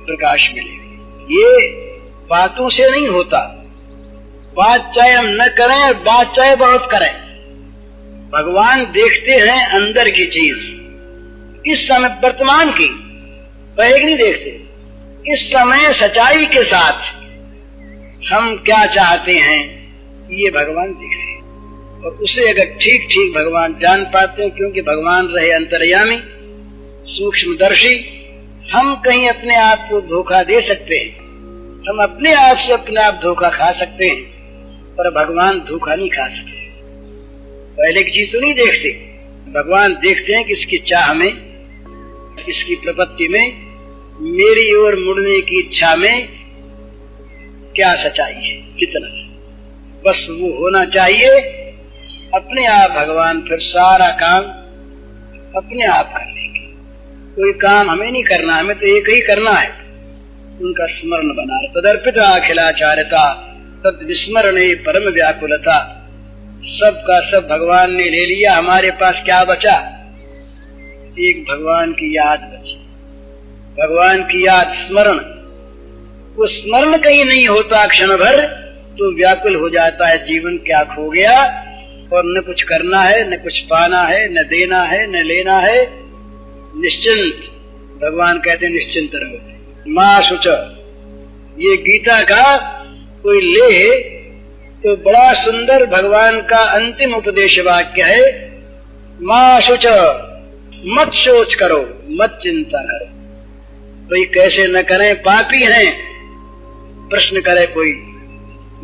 प्रकाश मिलेगा। ये बातों से नहीं होता। बात चाहे हम न करें और बात चाहे बहुत करें, भगवान देखते हैं अंदर की चीज, इस समय वर्तमान की, पहले नहीं देखते। इस समय सच्चाई के साथ हम क्या चाहते हैं ये भगवान देख रहे हैं, और उसे अगर ठीक ठीक भगवान जान पाते हैं, क्योंकि भगवान रहे अंतर्यामी, सूक्ष्मदर्शी। हम कहीं अपने आप को धोखा दे सकते हैं, हम अपने आप से अपने आप धोखा खा सकते हैं, पर भगवान धोखा नहीं खा सकते। पहले की चीज तो नहीं देखते, भगवान देखते हैं कि इसकी चाह में, इसकी प्रपत्ति में, मेरी ओर मुड़ने की इच्छा में क्या सच्चाई है, कितना, बस वो होना चाहिए। अपने आप भगवान फिर सारा काम अपने आप कर लेंगे। कोई काम हमें नहीं करना, हमें तो एक ही करना है, उनका स्मरण बना। तदर्पिता अखिलाचार्यता तद विस्मरणे परम व्याकुलता। सबका सब भगवान ने ले लिया, हमारे पास क्या बचा? एक भगवान की याद बची, भगवान की याद, स्मरण। वो स्मरण कहीं नहीं होता क्षण भर तो व्याकुल हो जाता है जीवन, क्या खो गया, और न कुछ करना है, न कुछ पाना है, न देना है, न लेना है, निश्चिंत। भगवान कहते हैं निश्चिंत रहो। माँ शुच, ये गीता का कोई ले तो बड़ा सुंदर भगवान का अंतिम उपदेश वाक्य है। माँ शुच, मत सोच करो, मत चिंता करो। कोई कैसे न करें, पापी हैं, प्रश्न करे कोई।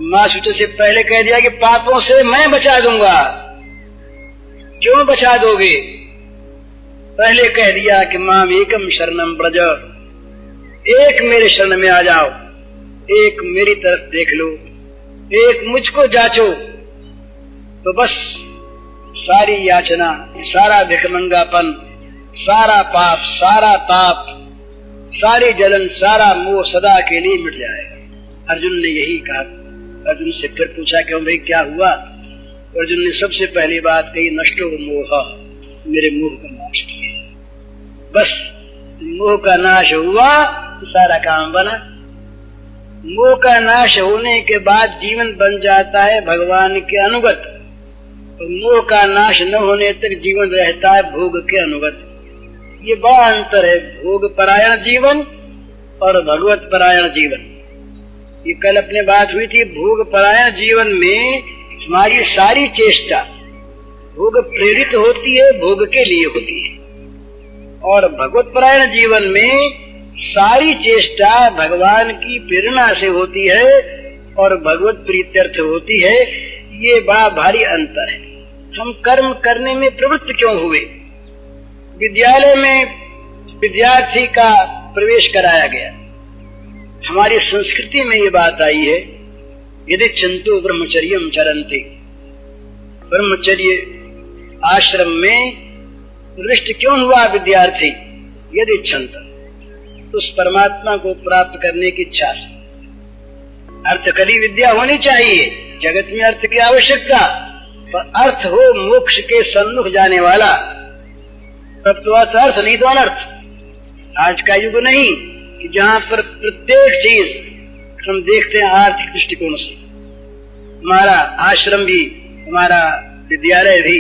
माँ शुच से पहले कह दिया कि पापों से मैं बचा दूंगा। क्यों बचा दोगे? पहले कह दिया कि माम एकम शरणम ब्रज, एक मेरे शरण में आ जाओ, एक मेरी तरफ देख लो, एक मुझको जांचो, तो बस सारी याचना, सारा भिखमंगापन, सारा पाप, सारा ताप, सारी जलन, सारा मोह सदा के लिए मिट जाएगा। अर्जुन ने यही कहा। अर्जुन से फिर पूछा क्यों भाई क्या हुआ? अर्जुन ने सबसे पहली बात कही, नष्टो मोह, मेरे मोह का नाश किया। बस मोह का नाश हुआ तो सारा काम बना। मोह का नाश होने के बाद जीवन बन जाता है भगवान के अनुगत, और मोह का नाश न होने तक जीवन रहता है भोग के अनुगत। ये बड़ा अंतर है, भोग परायण जीवन और भगवत परायण जीवन। ये कल अपने बात हुई थी, भोग परायण जीवन में हमारी सारी चेष्टा भोग प्रेरित होती है, भोग के लिए होती है, और भगवत परायण जीवन में सारी चेष्टा भगवान की प्रेरणा से होती है और भगवत प्रीत्यर्थ होती है। ये बड़ा भारी अंतर है। हम कर्म करने में प्रवृत्त क्यों हुए? विद्यालय में विद्यार्थी का प्रवेश कराया गया, हमारी संस्कृति में ये बात आई है यदि चिंतो ब्रह्मचर्यम चरन्ति, ब्रह्मचर्य आश्रम में प्रविष्ट क्यों हुआ विद्यार्थी? यदि क्षमता उस परमात्मा को प्राप्त करने की इच्छा से। अर्थकली विद्या होनी चाहिए, जगत में अर्थ की आवश्यकता, पर अर्थ हो मोक्ष के सन्मुख जाने वाला, तब तो अर्थ नहीं तो अनर्थ। आज का युग नहीं कि जहाँ पर प्रत्येक चीज हम देखते हैं आर्थिक दृष्टिकोण से। हमारा आश्रम भी, हमारा विद्यालय भी,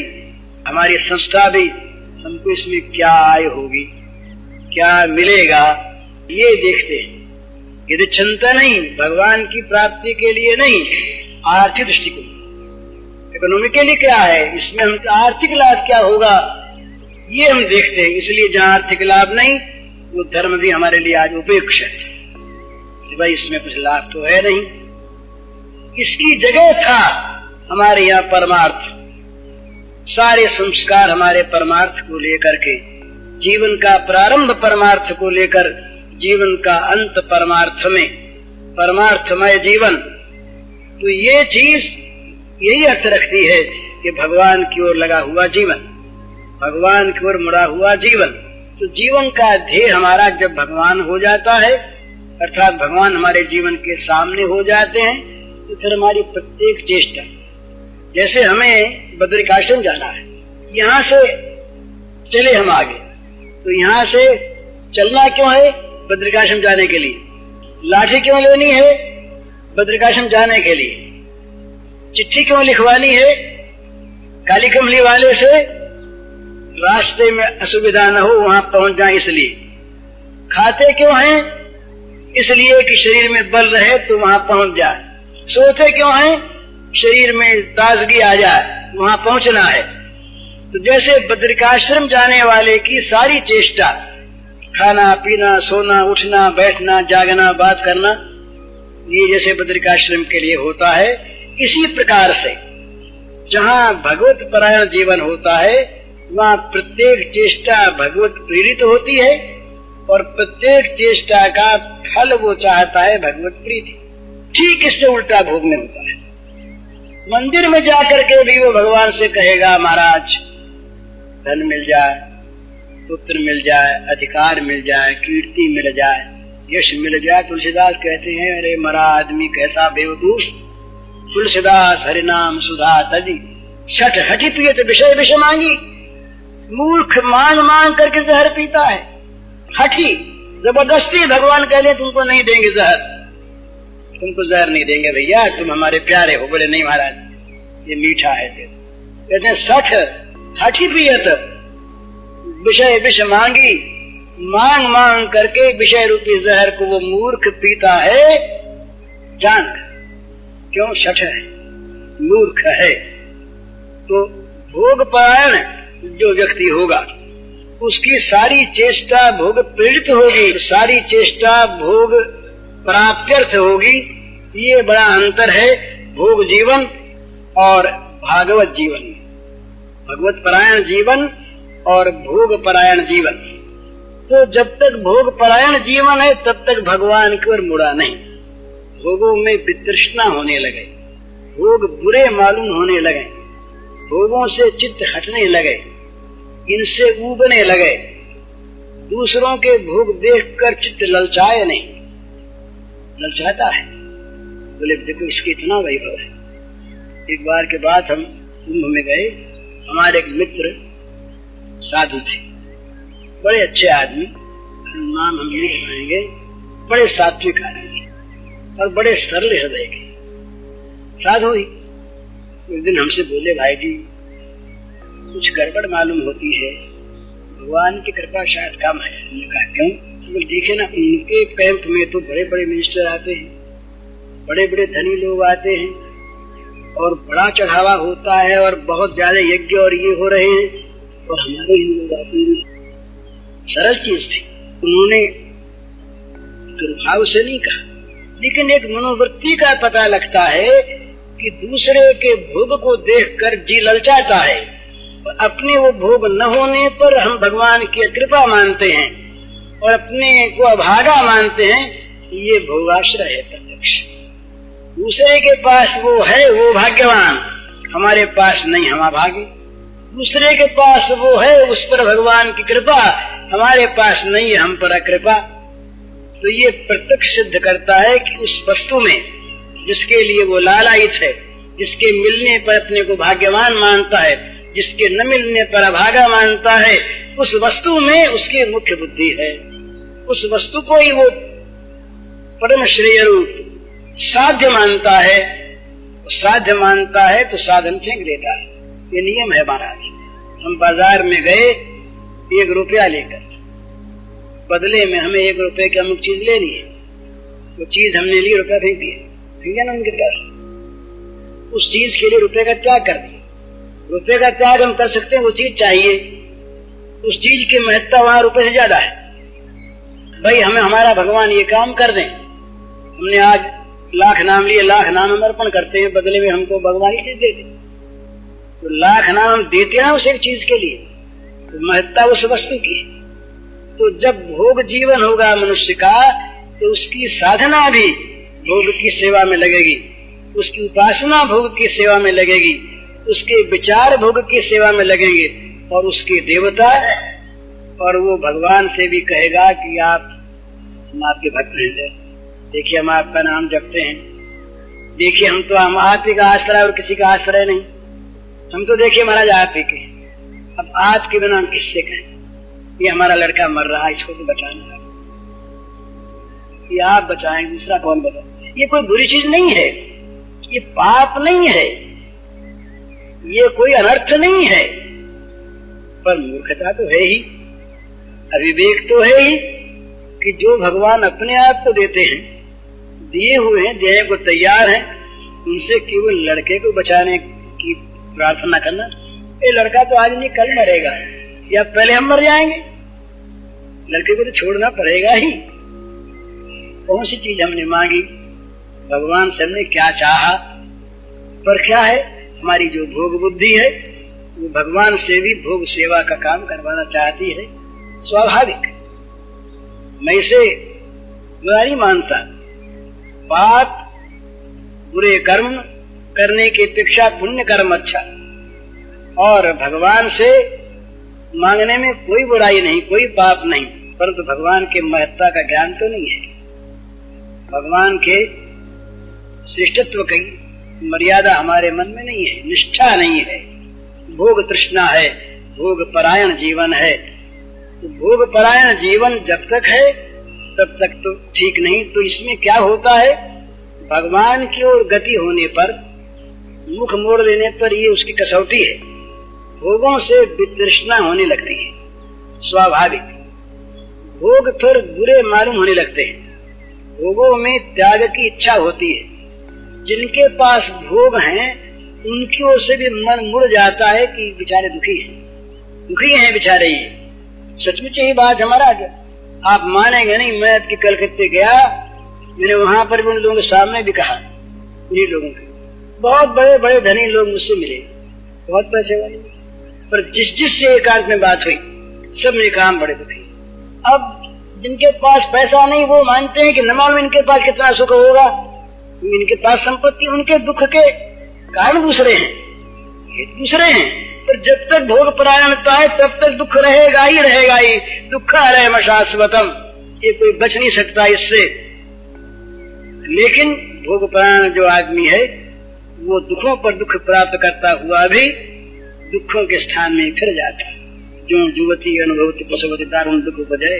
हमारी संस्था भी, हमको इसमें क्या आय होगी, क्या मिलेगा, ये देखते हैं। यदि चिंता नहीं, भगवान की प्राप्ति के लिए नहीं, आर्थिक दृष्टिकोण, इकोनॉमिकली क्या है, इसमें हम आर्थिक लाभ क्या होगा, ये हम देखते हैं। इसलिए जहाँ आर्थिक लाभ नहीं, वो धर्म भी हमारे लिए आज उपेक्ष है कि भाई इसमें कुछ लाभ तो है नहीं। इसकी जगह था हमारे यहाँ परमार्थ। सारे संस्कार हमारे परमार्थ को लेकर के, जीवन का प्रारंभ परमार्थ को लेकर, जीवन का अंत परमार्थ में, परमार्थमय जीवन। तो ये चीज यही अर्थ रखती है कि भगवान की ओर लगा हुआ जीवन, भगवान की ओर मुड़ा हुआ जीवन। तो जीवन का ध्येय हमारा जब भगवान हो जाता है, अर्थात भगवान हमारे जीवन के सामने हो जाते हैं, तो फिर हमारी प्रत्येक चेष्टा, जैसे हमें बद्रिकाश्रम जाना है, यहाँ से चले हम आगे, तो यहाँ से चलना क्यों है? बद्रिकाश्रम जाने के लिए। लाठी क्यों लेनी है? बद्रिकाश्रम जाने के लिए। चिट्ठी क्यों लिखवानी है? काली कमली वाले से रास्ते में असुविधा न हो, वहां पहुंच जाए इसलिए। खाते क्यों हैं? इसलिए कि शरीर में बल रहे तो वहां पहुंच जाए। सोते क्यों हैं? शरीर में ताजगी आ जाए, वहां पहुंचना है। तो जैसे बद्रिकाश्रम जाने वाले की सारी चेष्टा, खाना पीना, सोना, उठना, बैठना, जागना, बात करना, ये जैसे बद्रिकाश्रम के लिए होता है, इसी प्रकार से जहाँ भगवत परायण जीवन होता है, वहाँ प्रत्येक चेष्टा भगवत प्रेरित होती है और प्रत्येक चेष्टा का फल वो चाहता है भगवत प्रीति। ठीक इससे उल्टा भोग में होता है। मंदिर में जाकर के भी वो भगवान से कहेगा, महाराज धन मिल जाए, पुत्र मिल जाए, अधिकार मिल जाए, कीर्ति मिल जाए, यश मिल जाए। तुलसीदास कहते हैं, अरे मरा आदमी कैसा बेवकूफ, तुलसीदास हरिनाम सुधा तजी, छठ हठी पिए तो विषय विष मांगी। मूर्ख मांग मांग करके जहर पीता है, हठी, जबरदस्ती भगवान कहले तुमको नहीं देंगे जहर, तुमको जहर नहीं देंगे भैया, तुम हमारे प्यारे हो। बोले नहीं महाराज, ये मीठा है। कहते हैं सठ हठी पियत, विषय विष मांगी, मांग मांग करके विषय रूपी जहर को वो मूर्ख पीता है जान। क्यों? शठ है, मूर्ख है। तो भोग परायण जो व्यक्ति होगा, उसकी सारी चेष्टा भोग प्रेरित होगी, सारी चेष्टा भोग प्राप्त्यर्थ होगी। ये बड़ा अंतर है भोग जीवन और भागवत जीवन में। भगवत परायण जीवन और भोग परायण जीवन। तो जब तक भोग परायण जीवन है, तब तक भगवान की ओर मुड़ा नहीं। भोगों में वितृष्णा होने लगे, भोग बुरे मालूम होने लगे, भोगों से चित्त हटने लगे, इनसे ऊबने लगे, दूसरों के भोग देखकर चित्त ललचाए नहीं, ललचाता है। बोले देखो इसके इतना वैभव है। एक बार के बाद हम कुंभ में गए, हमारे एक मित्र साधु थे, बड़े अच्छे आदमी, नाम हम नहीं बताएंगे, बड़े सात्विक आदमी और बड़े सरल हृदय के साधु ही। एक दिन हमसे बोले, भाई जी कुछ गड़बड़ मालूम होती है, भगवान की कृपा शायद कम है। हमने कहा क्यों? तो देखे ना, उनके कैंप में तो बड़े बड़े मिनिस्टर आते हैं, बड़े बड़े धनी लोग आते हैं और बड़ा चढ़ावा होता है और बहुत ज्यादा यज्ञ और ये हो रहे हैं, और हमारे ही लोग आते हैं। सरल चीज थी, उन्होंने दुर्भाव से नहीं कहा, लेकिन एक मनोवृत्ति का पता लगता है कि दूसरे के भोग को देखकर जी ललचाता है, और अपने वो भोग न होने पर हम भगवान की कृपा मानते हैं और अपने को अभागा मानते हैं। ये भोगाश्रय है प्रत्यक्ष। दूसरे के पास वो है, वो भाग्यवान, हमारे पास नहीं, हम अभागे। दूसरे के पास वो है, उस पर भगवान की कृपा, हमारे पास नहीं, हम पर अकृपा। तो ये प्रत्यक्ष सिद्ध करता है कि उस वस्तु में जिसके लिए वो लालायित है, जिसके मिलने पर अपने को भाग्यवान मानता है, जिसके न मिलने पर अभागा मानता है, उस वस्तु में उसकी मुख्य बुद्धि है। उस वस्तु को ही वो परम श्रेय रूप साध्य मानता है। साध्य मानता है तो साधन फेंक देता है। ये नियम है महाराज। हम बाजार में गए 1 रुपया लेकर, बदले में हमें 1 रुपये की अमुक चीज लेनी है, वो चीज हमने ली, रुपया फेंक दिया, ठीक है ना उनके पास। उस चीज के लिए रुपये का त्याग कर दिया। रुपये का त्याग हम कर सकते हैं, वो चीज चाहिए, उस चीज की महत्ता वहां रुपये से ज्यादा है। भाई हमें हमारा भगवान ये काम कर दें, हमने आज लाख नाम लिए, लाख नाम हम अर्पण करते हैं, बदले में हमको भगवान ये चीज देते, तो लाख नाम हम देते हैं उस एक चीज के लिए, तो महत्ता उस वस्तु की। तो जब भोग जीवन होगा मनुष्य का, तो उसकी साधना भी भोग की सेवा में लगेगी, उसकी उपासना भोग की सेवा में लगेगी, उसके विचार भोग की सेवा में लगेंगे, और उसके देवता, और वो भगवान से भी कहेगा कि हम आपके भक्त हैं, देखिए हम आपका नाम जपते हैं, देखिए हम आप ही का आश्रय और किसी का आश्रय नहीं, हम तो देखिए महाराज आप ही के, अब आपके बिना हम किससे कहें, ये हमारा लड़का मर रहा है, इसको तो बचाना है, ये आप बचाएं, दूसरा कौन बचाए। ये कोई बुरी चीज नहीं है, ये पाप नहीं है, ये कोई अनर्थ नहीं है, पर मूर्खता तो है ही, अविवेक तो है ही कि जो भगवान अपने आप को देते हैं, दिए हुए हैं, देने को तैयार हैं, उनसे केवल लड़के को बचाने की प्रार्थना करना। ये लड़का तो आज नहीं कल मरेगा, या पहले हम मर जाएंगे, लड़के को तो छोड़ना पड़ेगा ही। कौन सी चीज हमने मांगी, भगवान से हमने क्या चाहा, पर क्या है, हमारी जो भोग बुद्धि है वो भगवान से भी भोग सेवा का काम करवाना चाहती है, स्वाभाविक। मैं इसे बुरा नहीं मानता, पाप बुरे कर्म करने की अपेक्षा पुण्य कर्म अच्छा, और भगवान से मांगने में कोई बुराई नहीं, कोई पाप नहीं, परंतु भगवान के महत्ता का ज्ञान तो नहीं है, भगवान के श्रेष्ठत्व की मर्यादा हमारे मन में नहीं है, निष्ठा नहीं है, भोग तृष्णा है, भोग परायण जीवन है। तो भोग परायण जीवन जब तक है तब तक तो ठीक नहीं। तो इसमें क्या होता है, भगवान की ओर गति होने पर, मुख मोड़ लेने पर ये उसकी कसौटी है, भोगों से वितृष्णा होने लगती है, स्वाभाविक। भोग फिर बुरे मालूम होने लगते हैं, भोगों में त्याग की इच्छा होती है। जिनके पास भोग हैं उनकी ओर से भी मन मुड़ जाता है कि बेचारे दुखी हैं बेचारे। ये सचमुच यही बात हमारा, आप मानेंगे नहीं, मैं आपकी कलकत्ते गया, मैंने वहां पर भी उन लोगों के सामने भी कहा, उन्हीं लोगों के बहुत बड़े बड़े धनी लोग मुझसे मिले, बहुत पैसे वाले, पर जिससे एकांत में बात हुई सबने कहा बड़े दुखी। अब जिनके पास पैसा नहीं वो मानते हैं कि न मालूम इनके पास कितना सुख होगा, इनके पास संपत्ति, उनके दुख के कारण दूसरे हैं, पर जब तक भोग परायणता है तब तक दुख रहेगा ही, दुःखालयम शाश्वतम, ये कोई बच नहीं सकता इससे। लेकिन भोग परायण जो आदमी है वो दुखों पर दुख प्राप्त करता हुआ भी दुखों के स्थान में फिर जाता है। जो युवती अनुभवती पशुवती दारुण दुख बजे,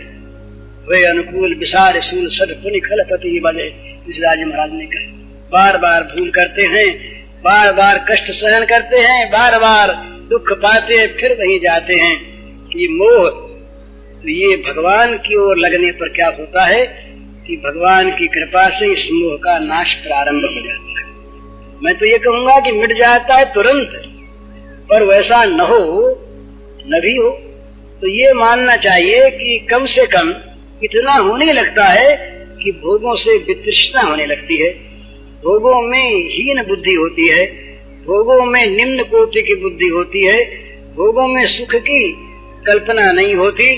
वे अनुकूल विसार सूल सद पुनि खलपति बजे, इस राज महाराज ने कहा। बार बार भूल करते हैं, बार बार कष्ट सहन करते हैं, बार बार दुख पाते हैं, फिर वहीं जाते हैं। ये मोह, तो ये भगवान की ओर लगने पर क्या होता है कि भगवान की कृपा से इस मोह का नाश प्रारंभ हो जाता है। मैं तो ये कहूंगा कि मिट जाता है तुरंत, पर वैसा न हो, न भी हो। तो ये मानना चाहिए कि कम से कम इतना होने लगता है कि भोगों से वितृष्णा होने लगती है, भोगों में हीन बुद्धि होती है, भोगों में निम्न कोटि की बुद्धि होती है, भोगों में सुख की कल्पना नहीं होती,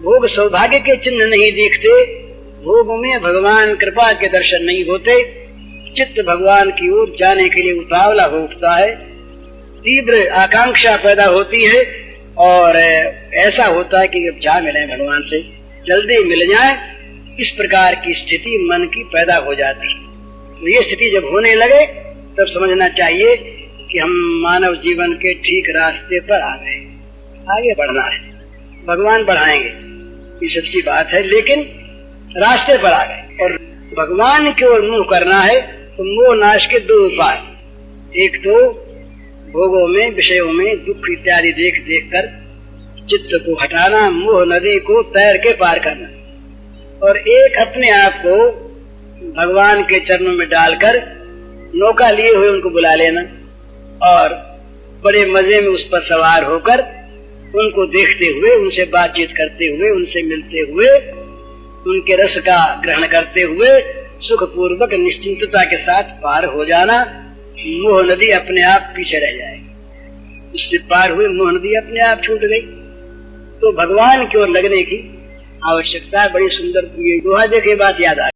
भोग सौभाग्य के चिन्ह नहीं दिखते, भोग में भगवान कृपा के दर्शन नहीं होते। चित्त भगवान की ओर जाने के लिए उतावला हो उठता है, तीव्र आकांक्षा पैदा होती है और ऐसा होता है कि अब जा मिले भगवान से, जल्दी मिल जाए, इस प्रकार की स्थिति मन की पैदा हो जाती है। तो ये स्थिति जब होने लगे तब समझना चाहिए कि हम मानव जीवन के ठीक रास्ते पर आ गए, आगे बढ़ना है, भगवान बढ़ाएंगे, ये सच्ची बात है, लेकिन रास्ते पर आ गए और भगवान की ओर मुंह करना है। तो मोह नाश के दो उपाय, एक तो भोगों में विषयों में दुख इत्यादि देख देख कर चित्त को हटाना, मोह नदी को तैर के पार करना, और एक अपने आप को भगवान के चरणों में डालकर नौका लिए हुए उनको बुला लेना और बड़े मजे में उस पर सवार होकर उनको देखते हुए, उनसे बातचीत करते हुए, उनसे मिलते हुए, उनके रस का ग्रहण करते हुए सुखपूर्वक निश्चिंतता के साथ पार हो जाना। मोह नदी अपने आप पीछे रह जाएगी, उससे पार हुए मोह नदी अपने आप छूट गई। तो भगवान की ओर लगने की आवश्यकता है। बड़ी सुंदर ये दोहा देखे बात याद आ